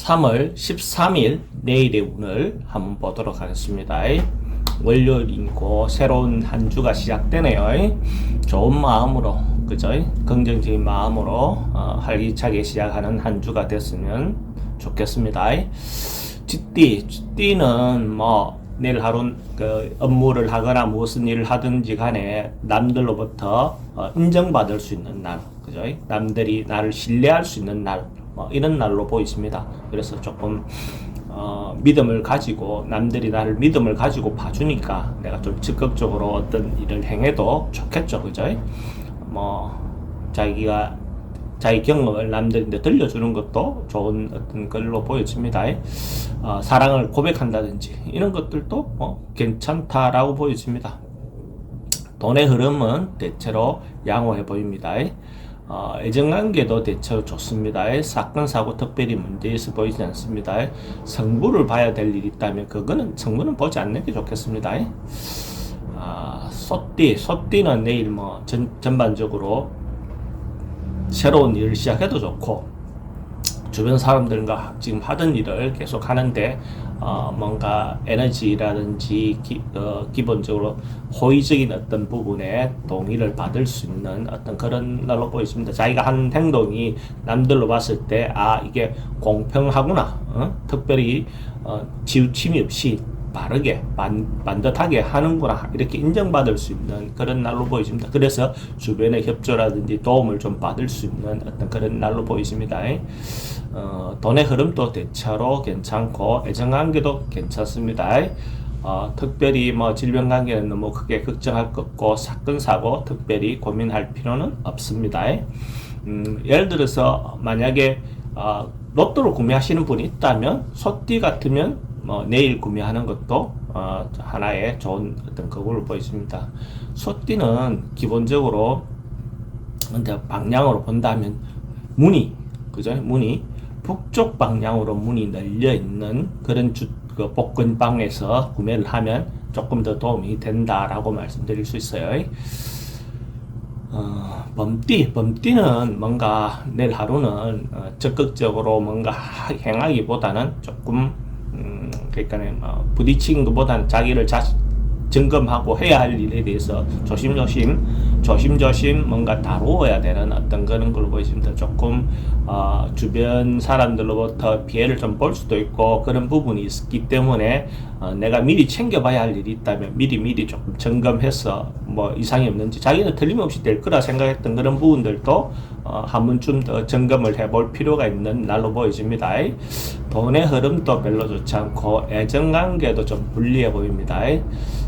3월 13일 내일의 운을 한번 보도록 하겠습니다. 월요일이고 새로운 한 주가 시작되네요. 좋은 마음으로, 그죠? 긍정적인 마음으로 활기차게 시작하는 한 주가 됐으면 좋겠습니다. 쥐띠는 뭐 내일 하루 업무를 하거나 무슨 일을 하든지 간에 남들로부터 인정받을 수 있는 날, 그죠? 남들이 나를 신뢰할 수 있는 날, 이런 날로 보이십니다. 그래서 조금 믿음을 가지고, 남들이 나를 믿음을 가지고 봐주니까 내가 좀 적극적으로 어떤 일을 행해도 좋겠죠, 그죠? 자기 경험을 남들한테 들려주는 것도 좋은 어떤 걸로 보여집니다. 사랑을 고백한다든지 이런 것들도 괜찮다라고 보여집니다. 돈의 흐름은 대체로 양호해 보입니다. 애정관계도 대체로 좋습니다. 사건, 사고 특별히 문제 있어 보이지 않습니다. 성부를 봐야 될 일이 있다면 성부는 보지 않는 게 좋겠습니다. 소띠는 내일 전반적으로 새로운 일을 시작해도 좋고, 주변 사람들과 지금 하던 일을 계속 하는데 뭔가 에너지라든지 기본적으로 호의적인 어떤 부분에 동의를 받을 수 있는 어떤 그런 날로 보여집니다. 자기가 한 행동이 남들로 봤을 때 이게 공평하구나, 특별히 치우침이 없이 바르게 반듯하게 하는구나, 이렇게 인정받을 수 있는 그런 날로 보여집니다. 그래서 주변의 협조라든지 도움을 좀 받을 수 있는 어떤 그런 날로 보이십니다. 돈의 흐름도 대체로 괜찮고 애정관계도 괜찮습니다. 특별히 질병관계는 너무 크게 걱정할 것 없고, 사건, 사고 특별히 고민할 필요는 없습니다. 예를 들어서 만약에 로또를 구매하시는 분이 있다면, 소띠 같으면 내일 구매하는 것도 하나의 좋은 어떤 그걸로 보여집니다. 소띠는 기본적으로 근데 방향으로 본다면 그죠? 북쪽 방향으로 문이 널려 있는 그런 복근방에서 구매를 하면 조금 더 도움이 된다라고 말씀드릴 수 있어요. 범띠는 뭔가 내일 하루는 적극적으로 뭔가 행하기보다는 조금 그러니까 부딪히는 것보다는 자기를 점검하고 해야 할 일에 대해서 조심조심 뭔가 다루어야 되는 어떤 그런 걸로 보이십니다. 조금 주변 사람들로부터 피해를 좀 볼 수도 있고 그런 부분이 있기 때문에 내가 미리 챙겨봐야 할 일이 있다면 미리 조금 점검해서 이상이 없는지, 자기는 틀림없이 될 거라 생각했던 그런 부분들도 한 번쯤 더 점검을 해볼 필요가 있는 날로 보여집니다. 돈의 흐름도 별로 좋지 않고 애정관계도 좀 불리해 보입니다.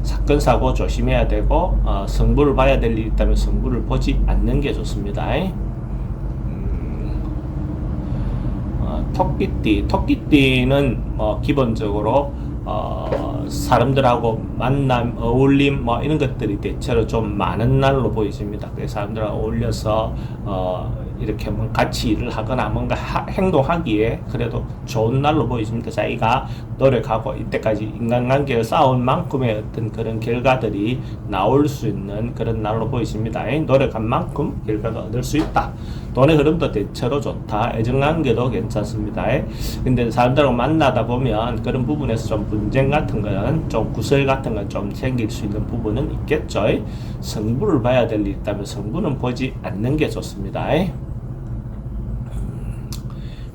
사건, 사고 조심해야 되고, 성부를 봐야 될 일이 있다면 성부를 보지 않는 게 좋습니다. 토끼띠는 기본적으로 사람들하고 만남, 어울림 이런 것들이 대체로 좀 많은 날로 보여집니다. 그래서 사람들하고 어울려서 이렇게 같이 일을 하거나 뭔가 행동하기에 그래도 좋은 날로 보여집니다. 자기가 노력하고 이때까지 인간관계를 쌓아온 만큼의 어떤 그런 결과들이 나올 수 있는 그런 날로 보여집니다. 노력한 만큼 결과가 얻을 수 있다. 돈의 흐름도 대체로 좋다. 애정관계도 괜찮습니다. 근데 사람들하고 만나다 보면 그런 부분에서 좀 분쟁 같은 거는, 좀 구설 같은 건 좀 생길 수 있는 부분은 있겠죠. 성부를 봐야 될 일이 있다면 성부는 보지 않는 게 좋습니다.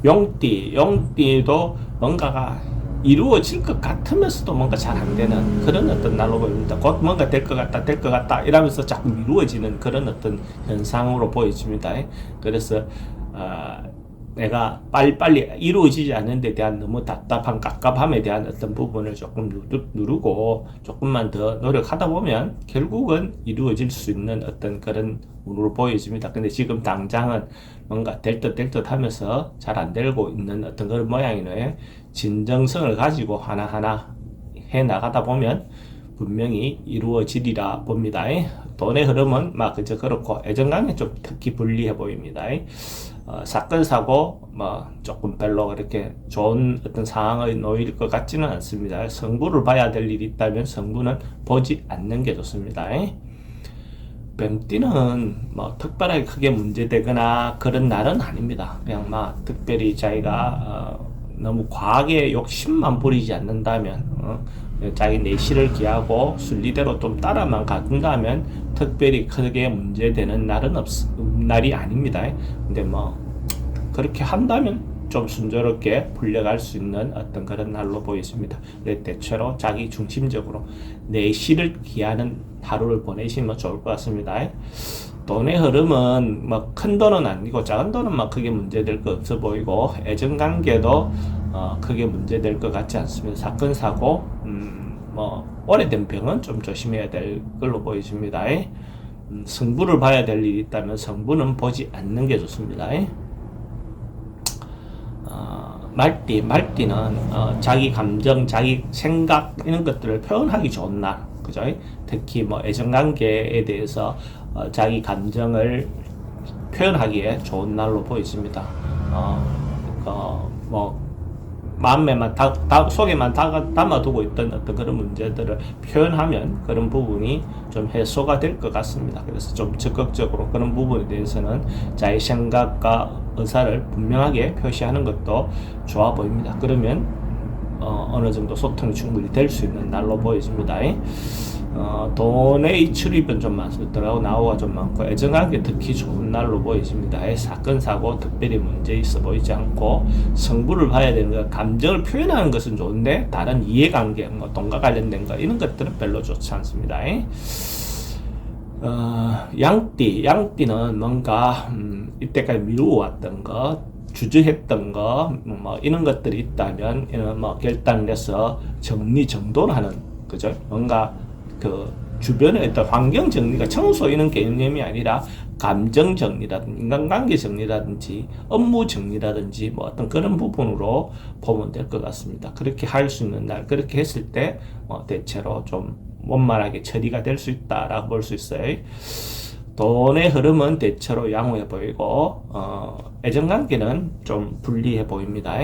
용띠도 뭔가가 이루어질 것 같으면서도 뭔가 잘 안 되는 그런 어떤 날로 보입니다. 곧 뭔가 될 것 같다 이러면서 자꾸 미루어지는 그런 어떤 현상으로 보여집니다. 그래서 내가 빨리 이루어지지 않는 데 대한 너무 답답한 깝깝함에 대한 어떤 부분을 조금 누르고 조금만 더 노력하다 보면 결국은 이루어질 수 있는 어떤 그런 운으로 보여집니다. 근데 지금 당장은 뭔가 될 듯 하면서 잘 안 되고 있는 어떤 그런 모양이네. 진정성을 가지고 하나하나 해 나가다 보면 분명히 이루어지리라 봅니다. 돈의 흐름은 그저 그렇고 애정관계 좀 특히 불리해 보입니다. 사건, 사고 조금 별로 그렇게 좋은 어떤 상황에 놓일 것 같지는 않습니다. 성부를 봐야 될 일이 있다면 성부는 보지 않는 게 좋습니다. 뱀띠는 특별하게 크게 문제되거나 그런 날은 아닙니다. 그냥 특별히 자기가 너무 과하게 욕심만 부리지 않는다면 자기 내실을 기하고 순리대로 좀 따라만 간다면 특별히 크게 문제되는 날이 아닙니다. 근데 뭐 그렇게 한다면 좀 순조롭게 풀려갈 수 있는 어떤 그런 날로 보였습니다. 대체로 자기 중심적으로 내실을 기하는 하루를 보내시면 좋을 것 같습니다. 돈의 흐름은 뭐 큰 돈은 아니고 작은 돈은 막 크게 문제될 거 없어 보이고 애정관계도 크게 문제될 것 같지 않습니다. 사건 사고 뭐 오래된 병은 좀 조심해야 될 걸로 보여집니다. 성부를 봐야 될 일이 있다면 성부는 보지 않는 게 좋습니다. 말띠는 자기 감정, 자기 생각 이런 것들을 표현하기 좋은 날, 그죠? 특히 뭐 애정관계에 대해서 자기 감정을 표현하기에 좋은 날로 보여집니다. 뭐 마음에만 속에만 담아두고 있던 어떤 그런 문제들을 표현하면 그런 부분이 좀 해소가 될 것 같습니다. 그래서 좀 적극적으로 그런 부분에 대해서는 자기 생각과 의사를 분명하게 표시하는 것도 좋아 보입니다. 그러면 어느 정도 소통이 충분히 될 수 있는 날로 보여집니다. 돈의 출입은 좀 많더라고 나오가 좀 많고 애정관계 특히 좋은 날로 보여집니다. 사건 사고 특별히 문제 있어 보이지 않고 성부를 봐야 되는 거 감정을 표현하는 것은 좋은데 다른 이해관계 뭐 돈과 관련된 거 이런 것들은 별로 좋지 않습니다. 양띠는 뭔가 이때까지 미루어왔던 거 주저했던 거 뭐 이런 것들이 있다면 이런 뭐 결단해서 정리정돈하는 그죠? 뭔가 그 주변의 어떤 환경 정리가 청소 이런 개념이 아니라 감정 정리라든지 인간관계 정리라든지 업무 정리라든지 뭐 어떤 그런 부분으로 보면 될 것 같습니다. 그렇게 할 수 있는 날 그렇게 했을 때 대체로 좀 원만하게 처리가 될 수 있다라고 볼 수 있어요. 돈의 흐름은 대체로 양호해 보이고 애정관계는 좀 불리해 보입니다.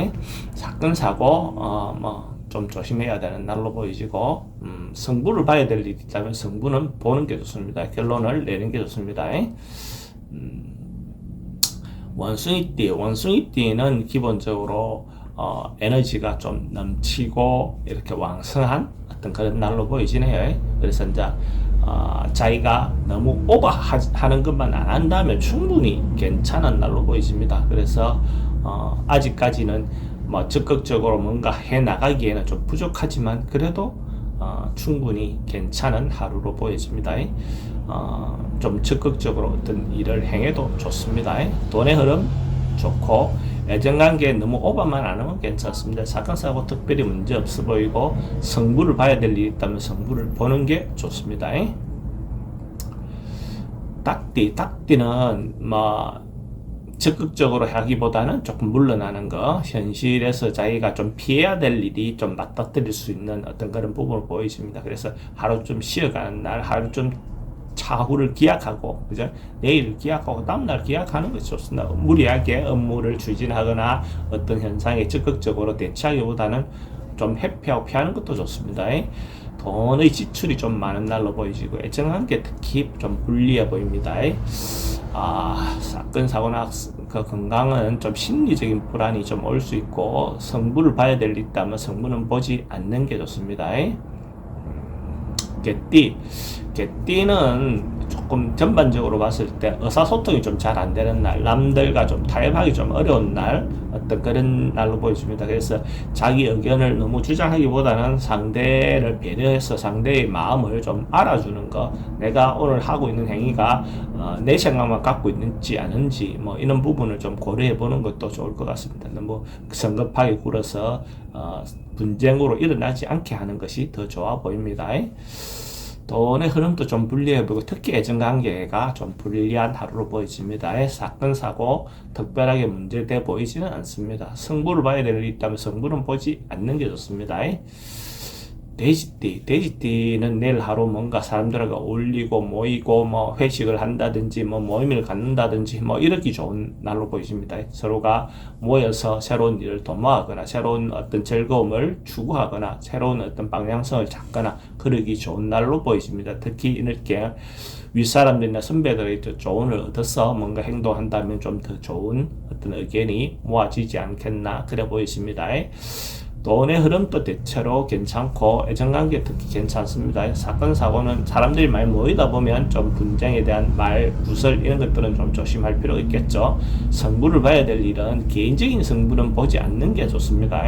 사건 사고 뭐 좀 조심해야 되는 날로 보이지고 성부를 봐야 될 일이 있다면 성부는 보는 게 좋습니다. 결론을 내는 게 좋습니다. 원숭이띠는 기본적으로 에너지가 좀 넘치고 이렇게 왕성한 어떤 그런 날로 보이지네요. 그래서 이제 자기가 너무 오버하는 것만 안 한다면 충분히 괜찮은 날로 보여집니다. 그래서 아직까지는 뭐 적극적으로 뭔가 해 나가기에는 좀 부족하지만 그래도 충분히 괜찮은 하루로 보여집니다. 좀 적극적으로 어떤 일을 행해도 좋습니다. 돈의 흐름 좋고 애정관계에 너무 오버만 안 하면 괜찮습니다. 사건 사고 특별히 문제 없어 보이고 성부를 봐야 될 일이 있다면 성부를 보는 게 좋습니다. 닭띠는 뭐 적극적으로 하기보다는 조금 물러나는 거, 현실에서 자기가 좀 피해야 될 일이 좀 맞닥뜨릴 수 있는 어떤 그런 부분을 보여집니다. 그래서 하루 좀 쉬어가는 날, 하루 좀 차후를 기약하고, 그죠? 내일을 기약하고 다음날 기약하는 것이 좋습니다. 무리하게 업무를 추진하거나 어떤 현상에 적극적으로 대처하기보다는 좀 회피하고 피하는 것도 좋습니다. 돈의 지출이 좀 많은 날로 보이지고 애정관계 특히 좀 불리해 보입니다. 사건 사고나 그 건강은 좀 심리적인 불안이 좀 올 수 있고 성부를 봐야 될 일 있다면 성부는 보지 않는 게 좋습니다. 개띠는 조금 전반적으로 봤을 때 의사소통이 좀 잘 안 되는 날, 남들과 좀 타협하기 좀 어려운 날, 어떤 그런 날로 보여집니다. 그래서 자기 의견을 너무 주장하기보다는 상대를 배려해서 상대의 마음을 좀 알아주는 거, 내가 오늘 하고 있는 행위가 내 생각만 갖고 있는지 아닌지 뭐 이런 부분을 좀 고려해 보는 것도 좋을 것 같습니다. 너무 성급하게 굴어서 분쟁으로 일어나지 않게 하는 것이 더 좋아 보입니다. 돈의 흐름도 좀 불리해 보이고 특히 애정관계가 좀 불리한 하루로 보여집니다. 사건 사고 특별하게 문제돼 보이지는 않습니다. 성부를 봐야 될 일이 있다면 성부는 보지 않는 게 좋습니다. 돼지띠는 내일 하루 뭔가 사람들과 어울리고 모이고 뭐 회식을 한다든지 뭐 모임을 갖는다든지 뭐 이러기 좋은 날로 보이십니다. 서로가 모여서 새로운 일을 도모하거나 새로운 어떤 즐거움을 추구하거나 새로운 어떤 방향성을 잡거나 그러기 좋은 날로 보이십니다. 특히 이렇게 윗사람들이나 선배들의 조언을 얻어서 뭔가 행동한다면 좀 더 좋은 어떤 의견이 모아지지 않겠나 그래 보이십니다. 돈의 흐름도 대체로 괜찮고 애정관계 특히 괜찮습니다. 사건 사고는 사람들이 많이 모이다 보면 좀 분쟁에 대한 말 구설 이런 것들은 좀 조심할 필요가 있겠죠. 승부를 봐야 될 일은 개인적인 승부는 보지 않는 게 좋습니다.